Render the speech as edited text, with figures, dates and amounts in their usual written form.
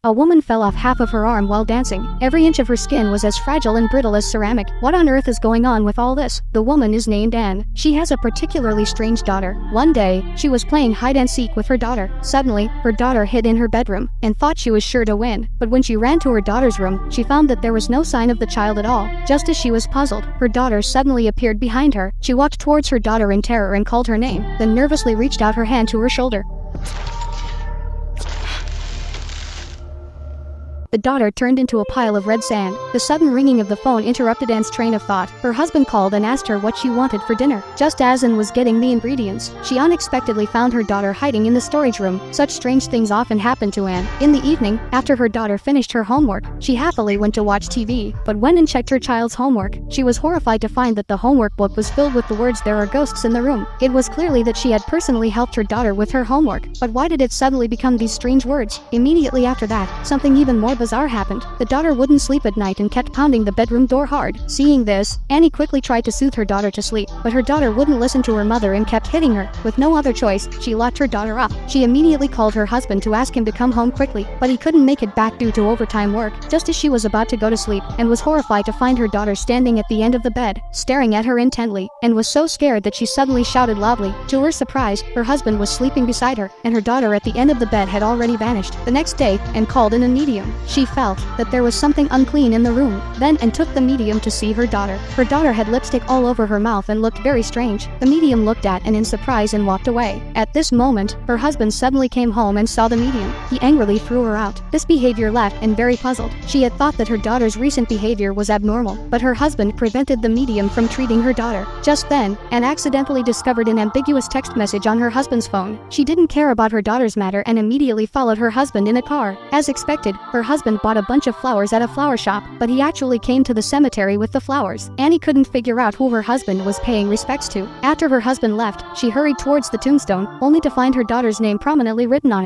A woman fell off half of her arm while dancing. Every inch of her skin was as fragile and brittle as ceramic. What on earth is going on with all this? The woman is named Anne. She has a particularly strange daughter. One day, she was playing hide and seek with her daughter. Suddenly, her daughter hid in her bedroom and thought she was sure to win. But when she ran to her daughter's room, she found that there was no sign of the child at all. Just as she was puzzled, her daughter suddenly appeared behind her. She walked towards her daughter in terror and called her name, then nervously reached out her hand to her shoulder. The daughter turned into a pile of red sand. The sudden ringing of the phone interrupted Anne's train of thought. Her husband called and asked her what she wanted for dinner. Just as Anne was getting the ingredients, she unexpectedly found her daughter hiding in the storage room. Such strange things often happen to Anne. In the evening, after her daughter finished her homework, she happily went to watch TV, but went and checked her child's homework. She was horrified to find that the homework book was filled with the words "There are ghosts in the room." It was clearly that she had personally helped her daughter with her homework, but why did it suddenly become these strange words? Immediately after that, something even more bizarre happened. The daughter wouldn't sleep at night and kept pounding the bedroom door hard. Seeing this, Annie quickly tried to soothe her daughter to sleep, but her daughter wouldn't listen to her mother and kept hitting her. With no other choice, she locked her daughter up. She immediately called her husband to ask him to come home quickly, but he couldn't make it back due to overtime work. Just as she was about to go to sleep, and was horrified to find her daughter standing at the end of the bed, staring at her intently, and was so scared that she suddenly shouted loudly. To her surprise, her husband was sleeping beside her, and her daughter at the end of the bed had already vanished. The next day, Anne called in a medium. She felt that there was something unclean in the room, then Anne took the medium to see her daughter. Her daughter had lipstick all over her mouth and looked very strange. The medium looked at Anne in surprise and walked away. At this moment, her husband suddenly came home and saw the medium. He angrily threw her out. This behavior left Anne very puzzled. She had thought that her daughter's recent behavior was abnormal, but her husband prevented the medium from treating her daughter. Just then, Anne accidentally discovered an ambiguous text message on her husband's phone. She didn't care about her daughter's matter and immediately followed her husband in a car. As expected, her husband bought a bunch of flowers at a flower shop, but he actually came to the cemetery with the flowers. Annie couldn't figure out who her husband was paying respects to. After her husband left, she hurried towards the tombstone, only to find her daughter's name prominently written on it.